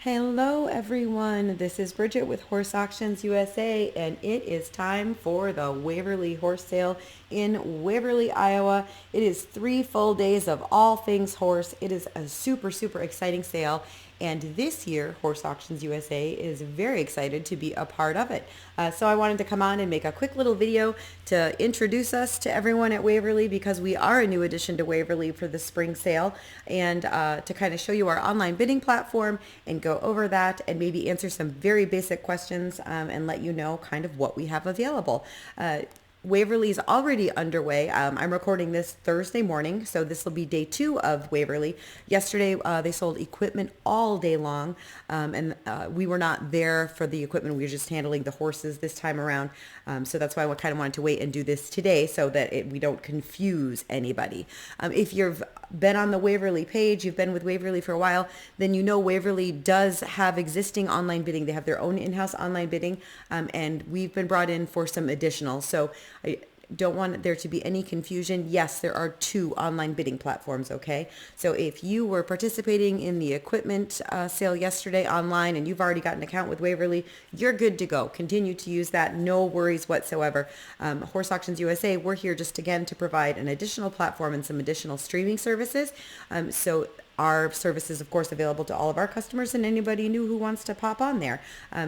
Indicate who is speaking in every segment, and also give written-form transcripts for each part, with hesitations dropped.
Speaker 1: Hello everyone, this is Bridget with Horse Auctions USA, and it is time for the Waverly Horse Sale in Waverly, Iowa. It is 3 full days of all things horse. It is a super exciting sale, and this year Horse Auctions USA is very excited to be a part of it. So I wanted to come on and make a quick little video to introduce us to everyone at Waverly, because we are a new addition to Waverly for the spring sale, and to kind of show you our online bidding platform and go over that and maybe answer some very basic questions, and let you know kind of what we have available. Waverly is already underway. I'm recording this Thursday morning, so this will be day 2 of Waverly. Yesterday, they sold equipment all day long, and we were not there for the equipment. We were just handling the horses this time around, so that's why I kind of wanted to wait and do this today so that we don't confuse anybody. If you've been on the Waverly page, you've been with Waverly for a while, then you know Waverly does have existing online bidding. They have their own in-house online bidding, and we've been brought in for some additional. So I don't want there to be any confusion. Yes, there are 2 online bidding platforms, okay? So if you were participating in the equipment sale yesterday online and you've already got an account with Waverly, you're good to go. Continue to use that. No worries whatsoever. Horse Auctions USA, we're here just again to provide an additional platform and some additional streaming services. So our service is, of course, available to all of our customers and anybody new who wants to pop on there.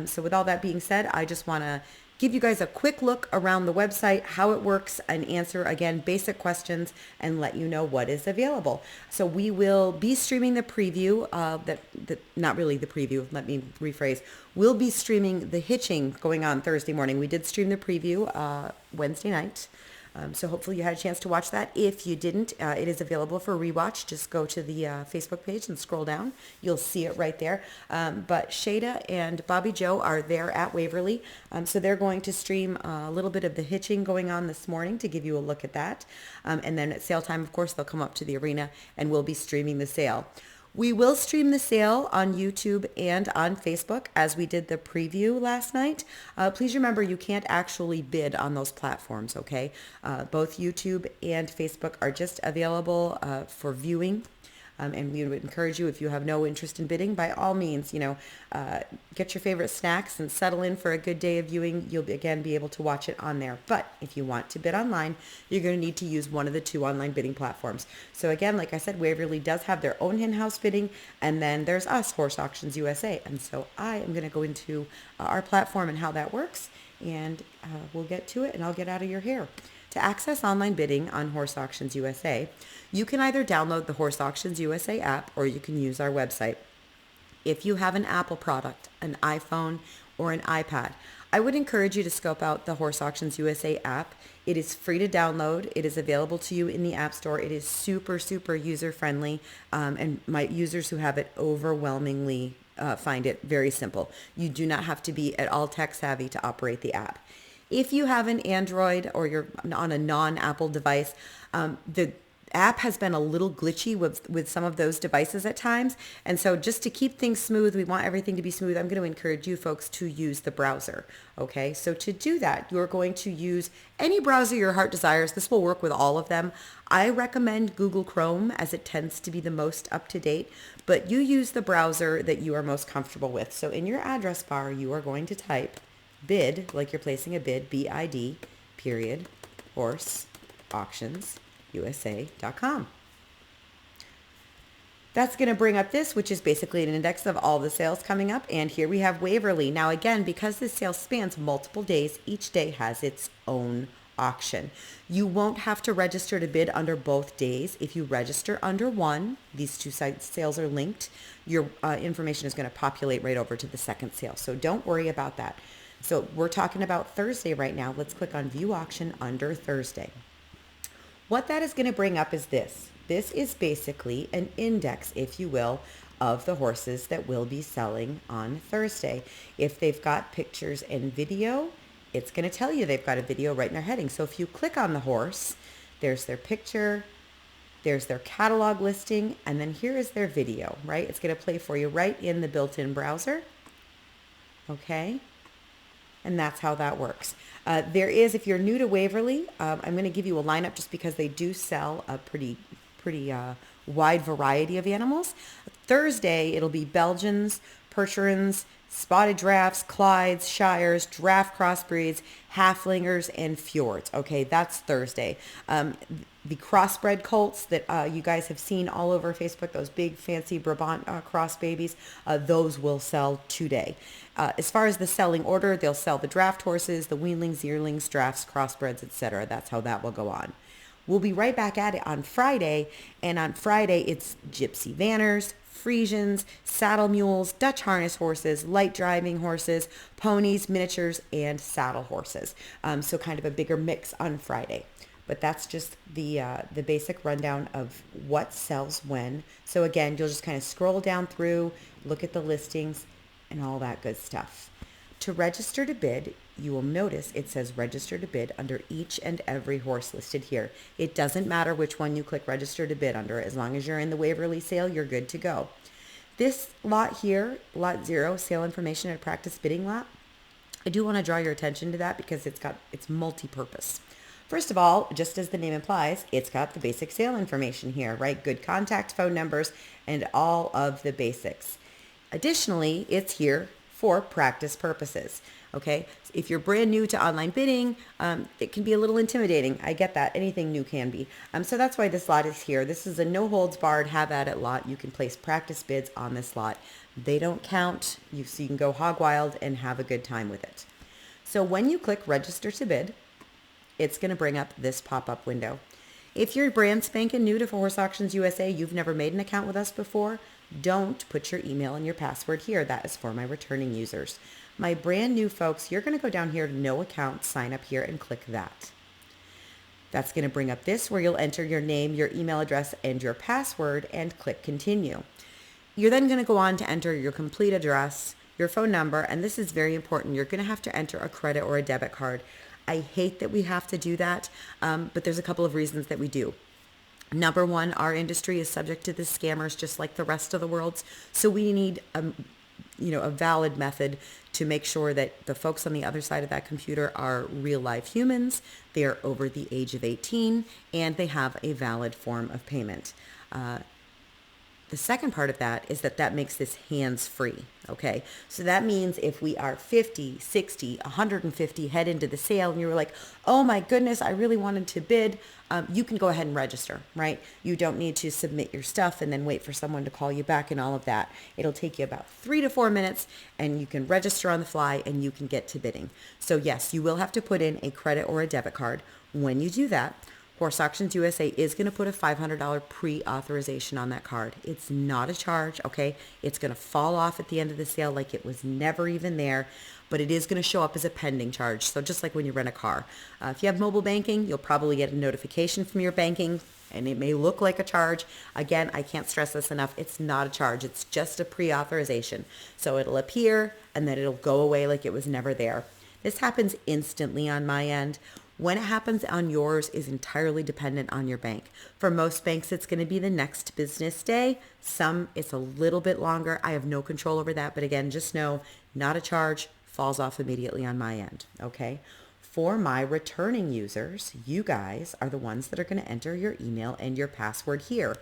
Speaker 1: So with all that being said, I just want to give you guys a quick look around the website, how it works, and answer, again, basic questions and let you know what is available. So we will be streaming the preview, not really the preview, let me rephrase. We'll be streaming the hitching going on Thursday morning. We did stream the preview Wednesday night. So hopefully you had a chance to watch that. If you didn't, it is available for rewatch. Just go to the Facebook page and scroll down. You'll see it right there. But Shada and Bobby Joe are there at Waverly. So they're going to stream a little bit of the hitching going on this morning to give you a look at that. And then at sale time, of course, they'll come up to the arena and we'll be streaming the sale. We will stream the sale on YouTube and on Facebook as we did the preview last night. Please remember you can't actually bid on those platforms, okay? Both YouTube and Facebook are just available for viewing. And we would encourage you, if you have no interest in bidding, by all means, get your favorite snacks and settle in for a good day of viewing. You'll again be able to watch it on there. But if you want to bid online, you're going to need to use one of the 2 online bidding platforms. So again, like I said, Waverly does have their own in-house bidding, and then there's us, Horse Auctions USA. And so I am going to go into our platform and how that works, and we'll get to it, and I'll get out of your hair. To access online bidding on Horse Auctions USA, you can either download the Horse Auctions USA app or you can use our website. If you have an Apple product, an iPhone, or an iPad, I would encourage you to scope out the Horse Auctions USA app. It is free to download. It is available to you in the App Store. It is super user-friendly, and my users who have it overwhelmingly find it very simple. You do not have to be at all tech-savvy to operate the app. If you have an Android or you're on a non-Apple device, the app has been a little glitchy with some of those devices at times. And so just to keep things smooth, we want everything to be smooth, I'm going to encourage you folks to use the browser. Okay, so to do that, you're going to use any browser your heart desires. This will work with all of them. I recommend Google Chrome as it tends to be the most up to date, but you use the browser that you are most comfortable with. So in your address bar, you are going to type bid, like you're placing a bid, BID, period, horse, auctions, USA.com. That's going to bring up this, which is basically an index of all the sales coming up. And here we have Waverly. Now, again, because this sale spans multiple days, each day has its own auction. You won't have to register to bid under both days. If you register under one, these 2 sales are linked, your information is going to populate right over to the second sale. So don't worry about that. So we're talking about Thursday right now. Let's click on View Auction under Thursday. What that is going to bring up is this. This is basically an index, if you will, of the horses that will be selling on Thursday. If they've got pictures and video, it's going to tell you they've got a video right in their heading. So if you click on the horse, there's their picture, there's their catalog listing, and then here is their video, right? It's going to play for you right in the built-in browser. Okay. And that's how that works. There is, if you're new to Waverly, I'm going to give you a lineup just because they do sell a pretty wide variety of animals. Thursday, it'll be Belgians, Percherons, spotted drafts, Clydes, Shires, draft crossbreeds, halflingers, and fjords. Okay, that's Thursday. The crossbred colts that you guys have seen all over Facebook, those big fancy Brabant cross babies, those will sell today. As far as the selling order, they'll sell the draft horses, the weanlings, yearlings, drafts, crossbreds, etc. That's how that will go on. We'll be right back at it on Friday, and on Friday it's Gypsy Vanners, Frisians, saddle mules, Dutch harness horses, light driving horses, ponies, miniatures, and saddle horses. So kind of a bigger mix on Friday. But that's just the basic rundown of what sells when. So again, you'll just kind of scroll down through, look at the listings, and all that good stuff. To register to bid, you will notice it says register to bid under each and every horse listed here. It doesn't matter which one you click register to bid under. As long as you're in the Waverly sale, you're good to go. This lot here, lot 0, sale information and practice bidding lot, I do want to draw your attention to that because it's multi-purpose. First of all, just as the name implies, it's got the basic sale information here, right? Good contact phone numbers and all of the basics. Additionally, it's here for practice purposes. Okay, if you're brand new to online bidding, it can be a little intimidating. I get that. Anything new can be. So that's why this lot is here. This is a no holds barred, have at it lot. You can place practice bids on this lot. They don't count. So you can go hog wild and have a good time with it. So when you click register to bid, it's going to bring up this pop-up window. If you're brand spanking new to Horse Auctions USA, you've never made an account with us before, don't put your email and your password here. That is for my returning users. My brand new folks, you're going to go down here to no account, sign up here and click that. That's going to bring up this where you'll enter your name, your email address, and your password and click continue. You're then going to go on to enter your complete address, your phone number, and this is very important. You're going to have to enter a credit or a debit card. I hate that we have to do that, but there's a couple of reasons that we do. Number one, our industry is subject to the scammers just like the rest of the world's. So we need a valid method to make sure that the folks on the other side of that computer are real live humans, they are over the age of 18, and they have a valid form of payment. The second part of that is that makes this hands-free, okay? So that means if we are 50, 60, 150 head into the sale and you were like, oh my goodness, I really wanted to bid, you can go ahead and register, right? You don't need to submit your stuff and then wait for someone to call you back and all of that. It'll take you about 3 to 4 minutes and you can register on the fly and you can get to bidding. So yes, you will have to put in a credit or a debit card. When you do that, Horse Auctions USA is going to put a $500 pre-authorization on that card. It's not a charge, okay? It's going to fall off at the end of the sale like it was never even there, but it is going to show up as a pending charge. So just like when you rent a car. If you have mobile banking, you'll probably get a notification from your banking, and it may look like a charge. Again, I can't stress this enough. It's not a charge. It's just a pre-authorization. So it'll appear, and then it'll go away like it was never there. This happens instantly on my end. When it happens on yours is entirely dependent on your bank. For most banks, it's going to be the next business day. Some, it's a little bit longer. I have no control over that. But again, just know, not a charge, falls off immediately on my end, okay? For my returning users, you guys are the ones that are going to enter your email and your password here.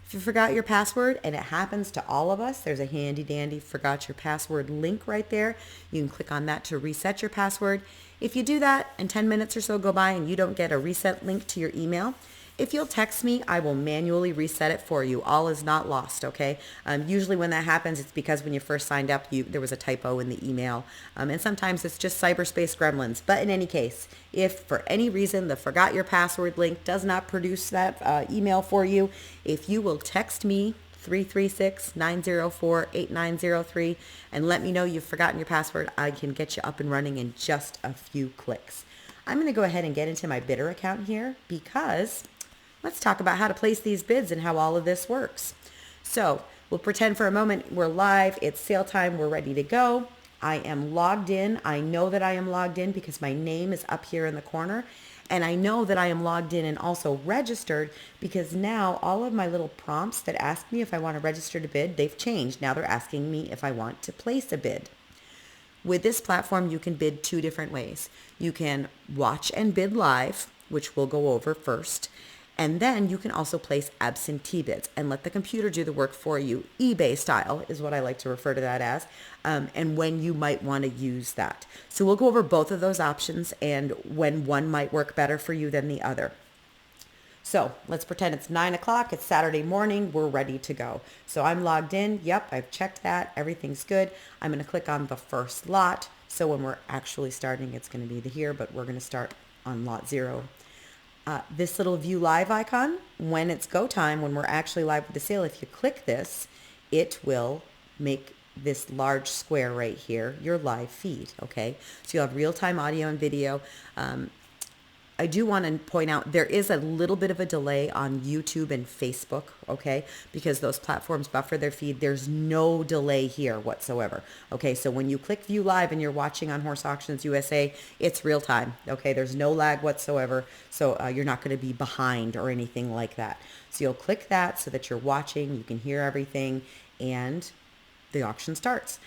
Speaker 1: If you forgot your password, and it happens to all of us, there's a handy dandy forgot your password link right there. You can click on that to reset your password. If you do that and 10 minutes or so go by and you don't get a reset link to your email, if you'll text me, I will manually reset it for you. All is not lost, okay? Usually when that happens, it's because when you first signed up, there was a typo in the email. And sometimes it's just cyberspace gremlins. But in any case, if for any reason the forgot your password link does not produce that email for you, if you will text me 336-904-8903 and let me know you've forgotten your password, I can get you up and running in just a few clicks. I'm going to go ahead and get into my bidder account here because let's talk about how to place these bids and how all of this works. So we'll pretend for a moment we're live, it's sale time, we're ready to go. I am logged in. I know that I am logged in because my name is up here in the corner. And I know that I am logged in and also registered because now all of my little prompts that ask me if I want to register to bid, they've changed. Now they're asking me if I want to place a bid. With this platform, you can bid 2 different ways. You can watch and bid live, which we'll go over first. And then you can also place absentee bids and let the computer do the work for you. eBay style is what I like to refer to that as, and when you might want to use that. So we'll go over both of those options and when one might work better for you than the other. So let's pretend it's 9 o'clock. It's Saturday morning. We're ready to go. So I'm logged in. Yep, I've checked that. Everything's good. I'm going to click on the first lot. So when we're actually starting, it's going to be here, but we're going to start on lot 0. This little view live icon, when it's go time, when we're actually live with the sale, if you click this, it will make this large square right here your live feed. Okay, so you'll have real-time audio and video. I do want to point out there is a little bit of a delay on YouTube and Facebook, okay, because those platforms buffer their feed. There's no delay here whatsoever, okay? So when you click view live and you're watching on Horse Auctions USA, it's real time, okay? There's no lag whatsoever, so you're not going to be behind or anything like that. So you'll click that so that you're watching, you can hear everything, and the auction starts.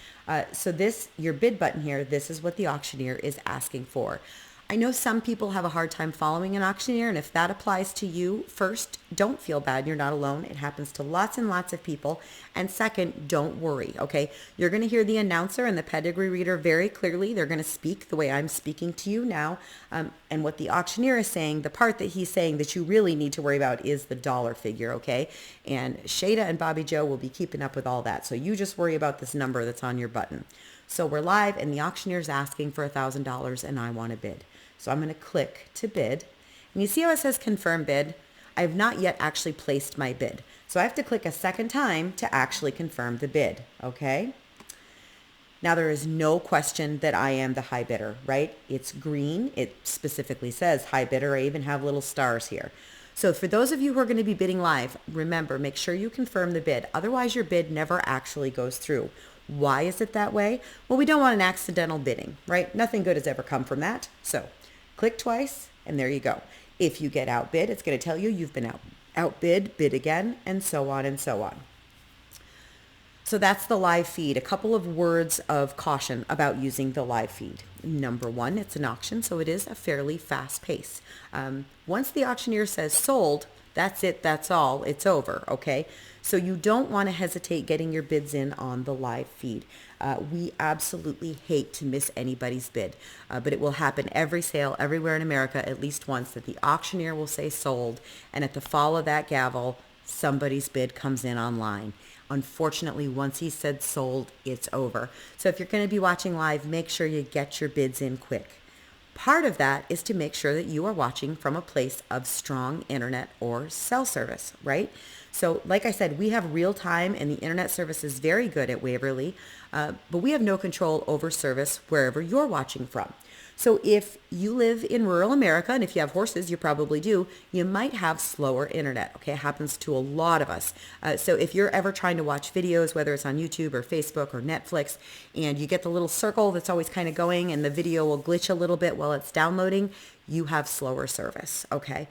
Speaker 1: So this, your bid button here, this is what the auctioneer is asking for. I know some people have a hard time following an auctioneer, and if that applies to you, first, don't feel bad. You're not alone. It happens to lots and lots of people. And second, don't worry, okay? You're going to hear the announcer and the pedigree reader very clearly. They're going to speak the way I'm speaking to you now. And what the auctioneer is saying, the part that he's saying that you really need to worry about is the dollar figure, okay? And Shada and Bobby Joe will be keeping up with all that. So you just worry about this number that's on your button. So we're live, and the auctioneer's asking for $1,000, and I want to bid. So I'm going to click to bid. And you see how it says confirm bid? I have not yet actually placed my bid. So I have to click a second time to actually confirm the bid, okay? Now there is no question that I am the high bidder, right? It's green. It specifically says high bidder. I even have little stars here. So for those of you who are going to be bidding live, remember, make sure you confirm the bid. Otherwise, your bid never actually goes through. Why is it that way? Well, we don't want an accidental bidding, right? Nothing good has ever come from that. So click twice, and there you go. If you get outbid, it's going to tell you you've been outbid, bid again, and so on and so on. So that's the live feed. A couple of words of caution about using the live feed. Number one, it's an auction, so it is a fairly fast pace. Once the auctioneer says sold, that's it, that's all, it's over, okay? So you don't want to hesitate getting your bids in on the live feed. We absolutely hate to miss anybody's bid, but it will happen every sale, everywhere in America, at least once, that the auctioneer will say sold, and at the fall of that gavel, somebody's bid comes in online. Unfortunately, once he said sold, it's over. So if you're going to be watching live, make sure you get your bids in quick. Part of that is to make sure that you are watching from a place of strong internet or cell service, right? So like I said, we have real time and the internet service is very good at Waverly, but we have no control over service wherever you're watching from. So if you live in rural America, and if you have horses, you probably do, you might have slower internet. Okay, it happens to a lot of us. So if you're ever trying to watch videos, whether it's on YouTube or Facebook or Netflix, and you get the little circle that's always kind of going and the video will glitch a little bit while it's downloading, you have slower service, okay?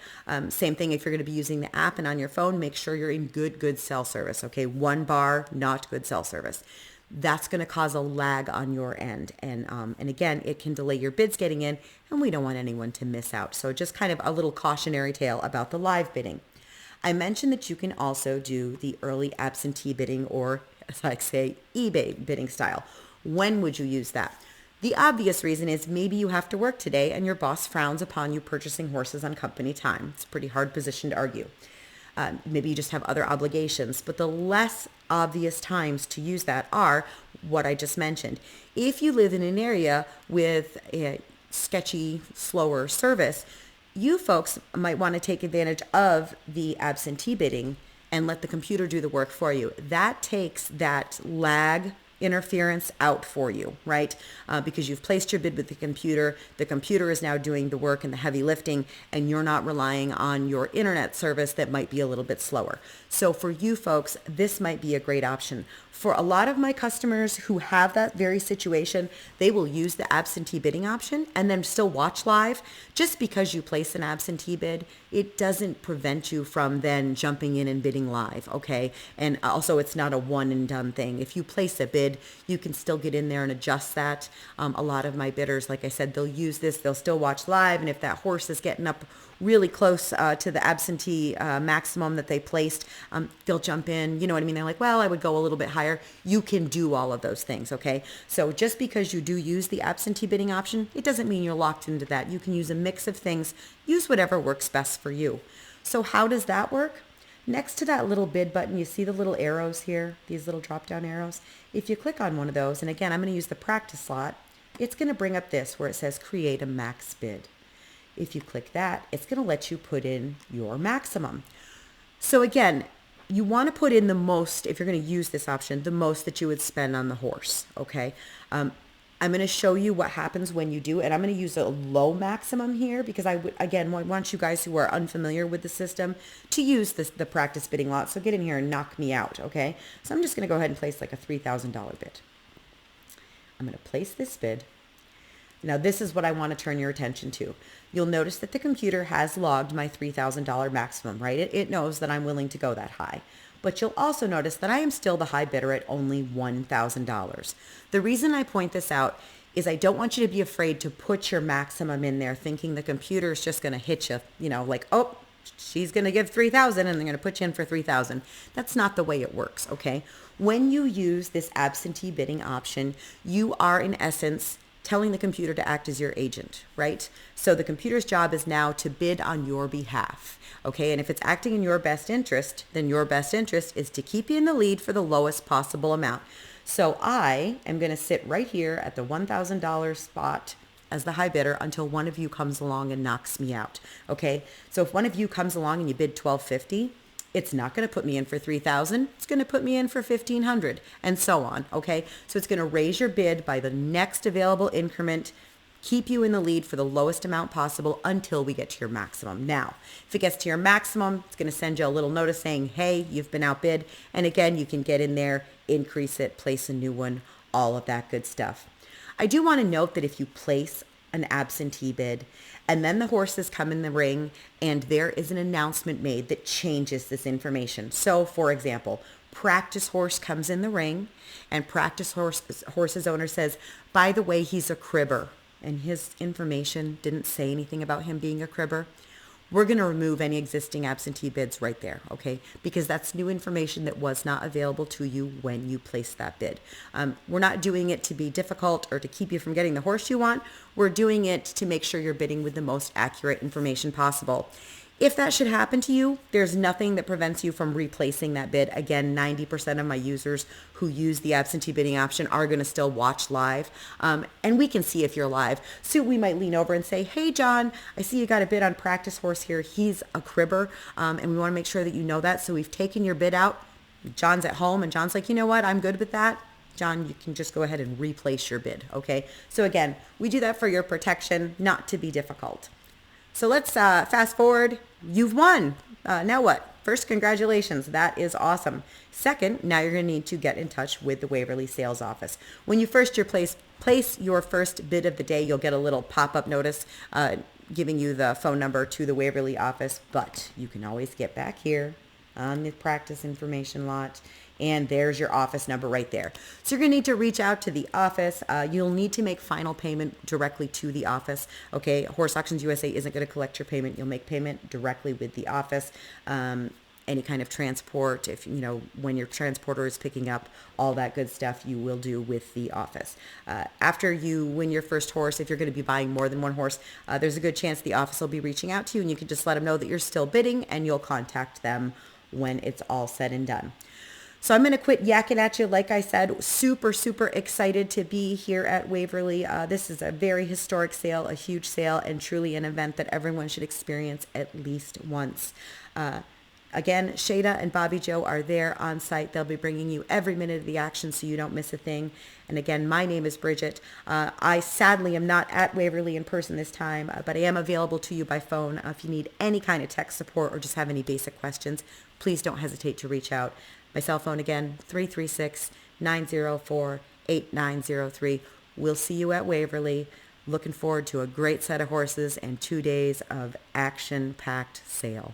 Speaker 1: Same thing if you're going to be using the app and on your phone, make sure you're in good cell service, okay? 1 bar, not good cell service. That's going to cause a lag on your end. And again, it can delay your bids getting in, and we don't want anyone to miss out. So just kind of a little cautionary tale about the live bidding. I mentioned that you can also do the early absentee bidding, or as I say, eBay bidding style. When would you use that? The obvious reason is maybe you have to work today and your boss frowns upon you purchasing horses on company time. It's a pretty hard position to argue. Maybe you just have other obligations, but the less obvious times to use that are what I just mentioned. If you live in an area with a sketchy, slower service, you folks might want to take advantage of the absentee bidding and let the computer do the work for you. That takes that lag interference out for you, right? Because you've placed your bid with the computer is now doing the work and the heavy lifting, and you're not relying on your internet service that might be a little bit slower. So for you folks, this might be a great option. For a lot of my customers who have that very situation, they will use the absentee bidding option and then still watch live. Just because you place an absentee bid, it doesn't prevent you from then jumping in and bidding live, okay? And also, it's not a one and done thing. If you place a bid, you can still get in there and adjust that. A lot of my bidders, like I said, they'll use this, they'll still watch live, and if that horse is getting up really close to the absentee maximum that they placed, they'll jump in. You know what I mean? They're like, well, I would go a little bit higher. You can do all of those things, okay? So just because you do use the absentee bidding option, it doesn't mean you're locked into that. You can use a mix of things. Use whatever works best for you. So how does that work? Next to that little bid button, you see the little arrows here, these little drop-down arrows. If you click on one of those, and again, I'm going to use the practice slot, it's going to bring up this where it says create a max bid. If you click that, it's going to let you put in your maximum. So again, you want to put in the most, if you're going to use this option, the most that you would spend on the horse, okay? I'm going to show you what happens when you do, and I'm going to use a low maximum here because I would, again, want you guys who are unfamiliar with the system to use the practice bidding lot. So get in here and knock me out, okay? So I'm just going to go ahead and place like a $3,000 bid. I'm going to place this bid. Now this is what I want to turn your attention to. You'll notice that the computer has logged my $3,000 maximum, right? It knows that I'm willing to go that high. But you'll also notice that I am still the high bidder at only $1,000. The reason I point this out is I don't want you to be afraid to put your maximum in there thinking the computer is just going to hit you, you know, like, oh, she's going to give 3,000 and they're going to put you in for 3,000. That's not the way it works, okay? When you use this absentee bidding option, you are in essence telling the computer to act as your agent, right? So the computer's job is now to bid on your behalf, okay? And if it's acting in your best interest, then your best interest is to keep you in the lead for the lowest possible amount. So I am going to sit right here at the $1,000 spot as the high bidder until one of you comes along and knocks me out, okay? So if one of you comes along and you bid $1,250, it's not going to put me in for $3,000. It's going to put me in for $1,500 and so on, okay? So it's going to raise your bid by the next available increment, keep you in the lead for the lowest amount possible until we get to your maximum. Now, if it gets to your maximum, it's going to send you a little notice saying, hey, you've been outbid. And again, you can get in there, increase it, place a new one, all of that good stuff. I do want to note that if you place an absentee bid and then the horses come in the ring and there is an announcement made that changes this information. So for example, practice horse comes in the ring and practice horse's owner says, by the way, he's a cribber, and his information didn't say anything about him being a cribber. We're going to remove any existing absentee bids right there, okay? Because that's new information that was not available to you when you placed that bid. We're not doing it to be difficult or to keep you from getting the horse you want. We're doing it to make sure you're bidding with the most accurate information possible. If that should happen to you, there's nothing that prevents you from replacing that bid. Again, 90% of my users who use the absentee bidding option are going to still watch live. And we can see if you're live. So we might lean over and say, hey, John, I see you got a bid on practice horse here. He's a cribber. And we want to make sure that you know that. So we've taken your bid out. John's at home and John's like, you know what? I'm good with that. John, you can just go ahead and replace your bid. Okay. So again, we do that for your protection, not to be difficult. So let's fast forward. You've won. Now what? First, congratulations. That is awesome. Second, now you're going to need to get in touch with the Waverly sales office. When you place your first bid of the day, you'll get a little pop-up notice giving you the phone number to the Waverly office, but you can always get back here on the practice information lot, and there's your office number right there. So you're going to need to reach out to the office. You'll need to make final payment directly to the office. Okay, Horse Auctions USA isn't going to collect your payment. You'll make payment directly with the office. Any kind of transport, if you know when your transporter is picking up, all that good stuff you will do with the office. After you win your first horse, if you're going to be buying more than one horse, there's a good chance the office will be reaching out to you, and you can just let them know that you're still bidding, and you'll contact them when it's all said and done. So I'm going to quit yakking at you. Like I said, super, super excited to be here at Waverly. This is a very historic sale, a huge sale, and truly an event that everyone should experience at least once. Again, Shada and Bobby Joe are there on site. They'll be bringing you every minute of the action so you don't miss a thing. And again, my name is Bridget. I sadly am not at Waverly in person this time, but I am available to you by phone. If you need any kind of tech support or just have any basic questions, please don't hesitate to reach out. My cell phone again, 336-904-8903. We'll see you at Waverly. Looking forward to a great set of horses and 2 days of action-packed sale.